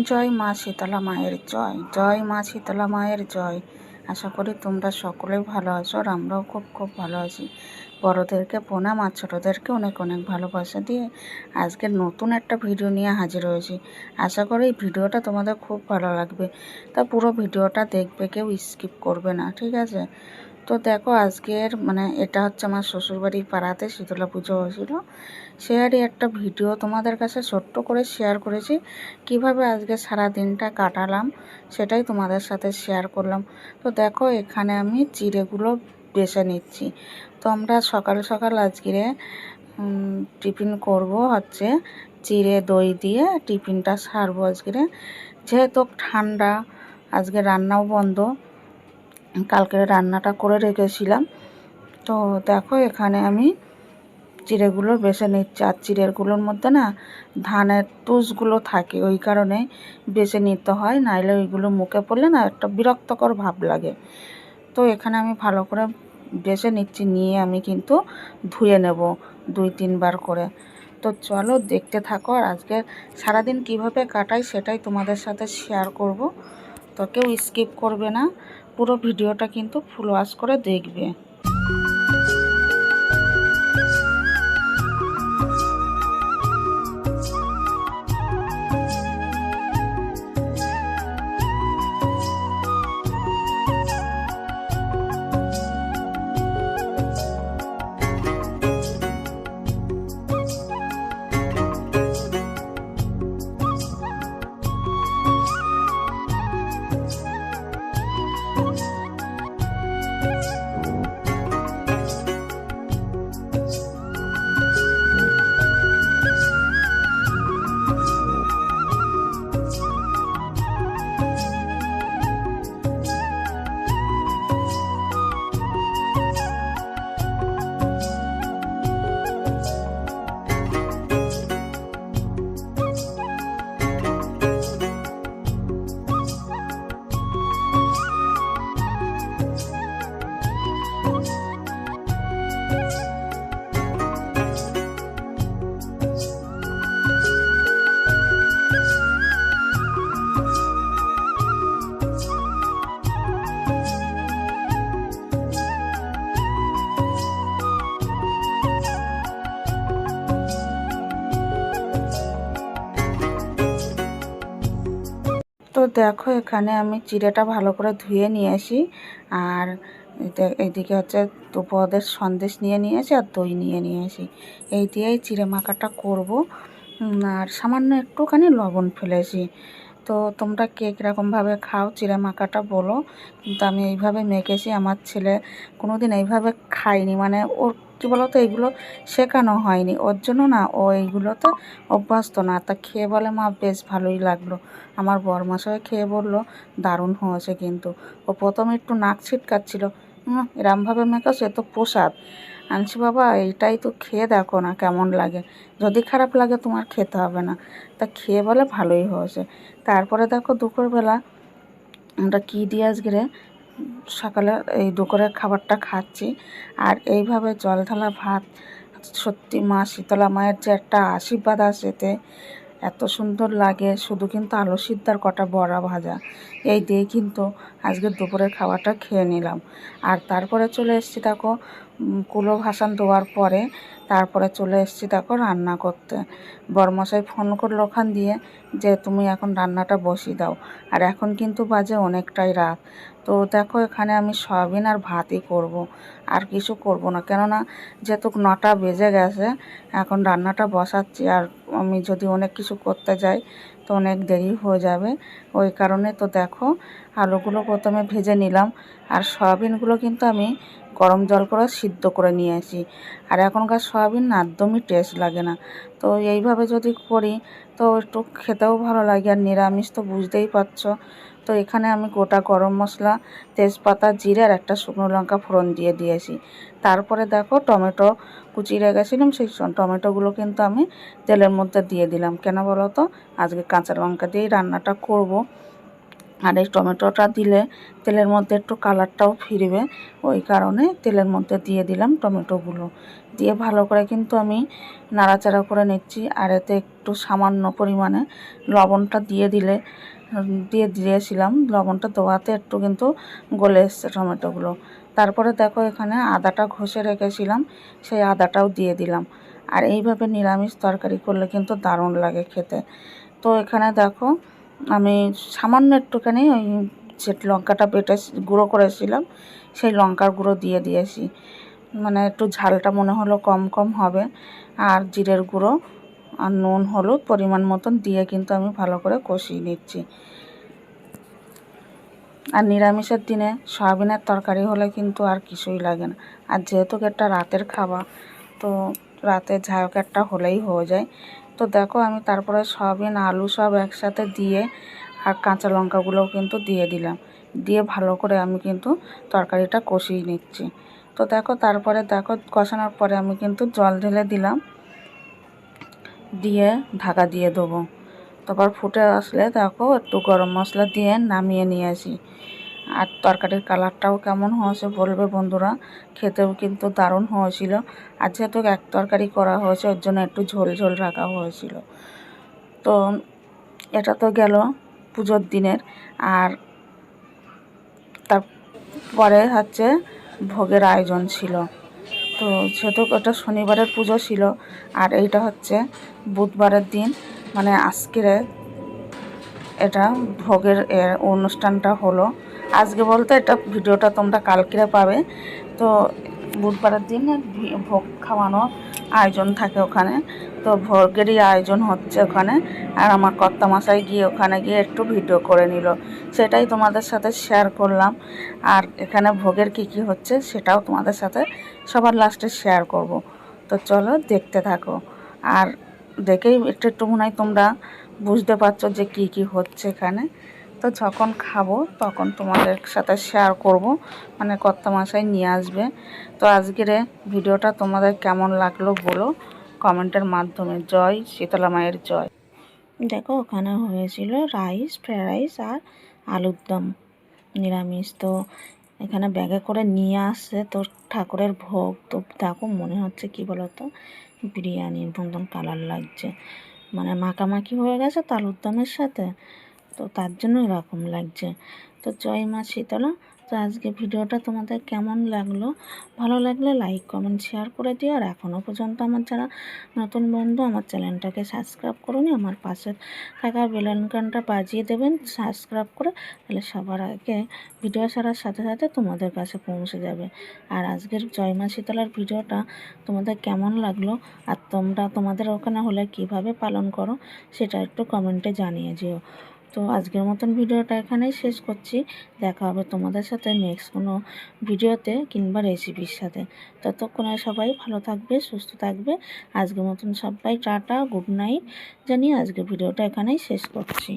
জয় মা শীতলা মায়ের জয়, জয় মা শীতলা মায়ের জয়। আশা করি তোমরা সকলেই ভালো আছো, আর আমরাও খুব খুব ভালো আছি। বড়োদেরকে প্রণাম আর ছোটোদেরকে অনেক অনেক ভালোবাসা দিয়ে আজকে নতুন একটা ভিডিও নিয়ে হাজির হয়েছি। আশা করি এই ভিডিওটা তোমাদের খুব ভালো লাগবে, তা পুরো ভিডিওটা দেখবে, কেউ স্কিপ করবে না, ঠিক আছে? তো দেখো, আজকের এটা হচ্ছে আমার শ্বশুরবাড়ির পাড়াতে শীতলা পুজো হয়েছিল, সেয়ারই একটা ভিডিও তোমাদের কাছে ছোট্ট করে শেয়ার করেছি। কিভাবে আজকে সারা দিনটা কাটালাম সেটাই তোমাদের সাথে শেয়ার করলাম। তো দেখো, এখানে আমি চিড়েগুলো বেছে নিচ্ছি। তো আমরা সকাল সকাল আজকে টিফিন করব হচ্ছে চিড়ে দই দিয়ে টিফিনটা সারবো আজকে, যেহেতু ঠান্ডা। আজকে রান্নাও বন্ধ, কালকে রান্নাটা করে রেখেছিলাম। তো দেখো, এখানে আমি চিড়েগুলো বেছে নিচ্ছি। আর চিড়েগুলোর মধ্যে না ধানের তুষগুলো থাকে, ওই কারণে বেছে নিতে হয়, নাইলে ওইগুলো মুখে পড়লে না একটা বিরক্তকর ভাব লাগে। তো এখানে আমি ভালো করে বেছে নিচ্ছি, নিয়ে আমি কিন্তু ধুয়ে নেব 2-3 বার করে। তো চলো দেখতে থাকো, আর আজকে সারাদিন কিভাবে কাটাই সেটাই তোমাদের সাথে শেয়ার করব। তো কেউ স্কিপ করবে না, পুরো ভিডিওটা কিন্তু ফুল ওয়াচ করে দেখবে। তো দেখো, এখানে আমি চিড়েটা ভালো করে ধুয়ে নিয়ে আসি, আর এইদিকে হচ্ছে দুপদের সন্দেশ নিয়ে আসি, আর দই নিয়ে আসি। এই দিয়েই চিড়ে মাখাটা করব। আর সামান্য একটুখানি লবণ ফেলেছি। তো তোমরা কে কীরকমভাবে খাও চিড়ে মাখাটা বলো, কিন্তু আমি এইভাবে মেখেছি। আমার ছেলে কোনো দিন এইভাবে খায়নি, ওর কী বলো তো, এইগুলো শেখানো হয়নি, ওর জন্য না ও এইগুলোতে অভ্যস্ত না। তা খেয়ে বলে, মা বেশ ভালোই লাগলো। আমার বরমশাই খেয়ে বলল দারুণ হয়েছে, কিন্তু ও প্রথমে একটু নাক ছিটকাচ্ছিল। এরমভাবে মেখো, সে তো প্রসাদ আনছি বাবা, এইটাই তো খেয়ে দেখো না কেমন লাগে, যদি খারাপ লাগে তোমার খেতে হবে না। তা খেয়ে বলে ভালোই হয়েছে। তারপরে দেখো, দুপুরবেলা আমরা কী দিয়ে আজকে সকালে এই দুপুরের খাবারটা খাচ্ছি। আর এইভাবে জল ঢালা ভাত, সত্যি মা শীতলা মায়ের যে একটা আশীর্বাদ আছে এতে, এত সুন্দর লাগে। শুধু কিন্তু আলু সিদ্ধ আর কটা বড়া ভাজা, এই দিয়ে কিন্তু আজকে দুপুরের খাবারটা খেয়ে নিলাম। আর তারপরে চলে এসেছি দেখো, কুলো ভাসান দেওয়ার পরে তারপরে চলে এসেছি দেখো রান্না করতে। বরমশাই ফোন করলো ওখান দিয়ে যে তুমি এখন রান্নাটা বসিয়ে দাও। আর এখন কিন্তু বাজে অনেকটাই রাত। তো দেখো, এখানে আমি সয়াবিন আর ভাতই করব, আর কিছু করব না, কেননা যেহেতু 9টা বেজে গেছে, এখন রান্নাটা বসাচ্ছি। আর আমি যদি অনেক কিছু করতে যাই তো অনেক দেরি হয়ে যাবে, ওই কারণে। তো দেখো, আলুগুলো প্রথমে ভেজে নিলাম, আর সয়াবিনগুলো কিন্তু আমি গরম জল করে সিদ্ধ করে নিয়ে আসি। আর এখনকার সয়াবিন না একদমই টেস্ট লাগে না। তো এইভাবে যদি করি তো একটু খেতেও ভালো লাগে, আর নিরামিষ তো বুঝতেই পারছো। তো এখানে আমি গোটা গরম মশলা, তেজপাতা, জিরে আর একটা শুকনো লঙ্কা ফোড়ন দিয়ে দিয়েছি। তারপরে দেখো, টমেটো কুচিয়ে রেখেছিলাম, সেই টমেটোগুলো কিন্তু আমি তেলের মধ্যে দিয়ে দিলাম। কেন বলো তো, আজকে কাঁচা লঙ্কা দিয়েই রান্নাটা করব। আর এই টমেটোটা দিলে তেলের মধ্যে একটু কালারটাও ফিরবে, ওই কারণে তেলের মধ্যে দিয়ে দিলাম টমেটোগুলো। দিয়ে ভালো করে কিন্তু আমি নাড়াচাড়া করে নিচ্ছি। আর এতে একটু সামান্য পরিমাণে লবণটা দিয়েছিলাম। লবণটা দেওয়াতে একটু কিন্তু গলে এসছে টমেটোগুলো। তারপরে দেখো এখানে আদাটা ঘষে রেখেছিলাম, সেই আদাটাও দিয়ে দিলাম। আর এইভাবে নিরামিষ তরকারি করলে কিন্তু দারুণ লাগে খেতে। তো এখানে দেখো আমি সামান্য একটুখানি ওই যে লঙ্কাটা বেটে গুঁড়ো করেছিলাম সেই লঙ্কার গুঁড়ো দিয়ে দিয়েছি। মানে একটু ঝালটা মনে হলো কম কম হবে। আর জিরের গুঁড়ো আর নুন হলুদ পরিমাণ মতন দিয়ে কিন্তু আমি ভালো করে কষিয়ে নিচ্ছি। আর নিরামিষের দিনে সয়াবিনের তরকারি হলে কিন্তু আর কিছুই লাগে না। আর যেহেতু একটা রাতের খাবার, তো রাতে যাই হোক একটা হলেই হয়ে যায়। তো দেখো আমি তারপরে সয়াবিন আলু সব একসাথে দিয়ে আর কাঁচা লঙ্কাগুলোও কিন্তু দিয়ে দিলাম। দিয়ে ভালো করে আমি কিন্তু তরকারিটা কষিয়ে নিচ্ছি। তো দেখো তারপরে দেখো কষানোর পরে আমি কিন্তু জল ঢেলে দিলাম, দিয়ে ঢাকা দিয়ে দেবো। তারপর ফুটে আসলে দেখো একটু গরম মশলা দিয়ে নামিয়ে নিয়ে আসি। আর তরকারির কালারটাও কেমন হয়েছে বলবে বন্ধুরা, খেতেও কিন্তু দারুণ হয়েছিল। আর যেহেতু এক তরকারি করা হয়েছে ওর জন্য একটু ঝোল ঝোল রাখা হয়েছিল। তো এটা তো গেল পুজোর দিনের। আর তারপরে হচ্ছে ভোগের আয়োজন ছিল। তো যেহেতু ওটা শনিবারের পুজো ছিল আর এইটা হচ্ছে বুধবারের দিন, মানে আজকের এটা ভোগের অনুষ্ঠানটা হলো। আজকে বলতে এটা ভিডিওটা তোমরা কালকে পাবে। তো বুধবারের দিন ভোগ খাওয়ানোর আয়োজন থাকে ওখানে। তো ভোগেরই আয়োজন হচ্ছে ওখানে। আর আমার কর্তামশাই গিয়ে ওখানে গিয়ে একটু ভিডিও করে নিল, সেটাই তোমাদের সাথে শেয়ার করলাম। আর এখানে ভোগের কি কি হচ্ছে সেটাও তোমাদের সাথে সবার লাস্টে শেয়ার করব। তো চলো দেখতে থাকো। আর দেখেই একটু একটু মনে হয় তোমরা বুঝতে পারছো যে কি কি হচ্ছে এখানে। তো যখন খাবো তখন তোমাদের সাথে শেয়ার করব, মানে কর্তামশাই নিয়ে আসবে। তো আজকের ভিডিওটা তোমাদের কেমন লাগলো বলো কমেন্টের মাধ্যমে। জয় শীতলা মায়ের জয়। দেখো ওখানে হয়েছিল রাইস, ফ্রায়েড রাইস আর আলুর দম নিরামিষ। তো এখানে ব্যাগে করে নিয়ে আসছে তোর ঠাকুরের ভোগ। তো দেখো মনে হচ্ছে কি বলতো বিরিয়ানির মতন কালার লাগছে, মানে মাখামাখি হয়ে গেছে তো আলুর দমের সাথে, তো তার জন্য এরকম লাগছে। তো জয় মা শীতলা। তো আজকে ভিডিওটা তোমাদের কেমন লাগলো, ভালো লাগলে লাইক কমেন্ট শেয়ার করে দিও। আর এখনও পর্যন্ত আমার যারা নতুন বন্ধু আমার চ্যানেলটাকে সাবস্ক্রাইব করুন, আমার পাশে থাকা বেল আইকনটা বাজিয়ে দেবেন সাবস্ক্রাইব করে, তাহলে সবার আগে ভিডিও ছাড়ার সাথে সাথে তোমাদের কাছে পৌঁছে যাবে। আর আজকের জয় মা শীতলার ভিডিওটা তোমাদের কেমন লাগলো, আর তোমরা তোমাদের ওখানে হলে কিভাবে পালন করো সেটা একটু কমেন্টে জানিয়ে যেও। তো আজকের মতন ভিডিওটা এখানেই শেষ করছি। দেখা হবে তোমাদের সাথে নেক্সট কোনো ভিডিওতে কিংবা রেসিপির সাথে। ততক্ষণে সবাই ভালো থাকবে, সুস্থ থাকবে। আজকের মতন সবাই টাটা, গুড নাইট জানিয়ে আজকের ভিডিওটা এখানেই শেষ করছি।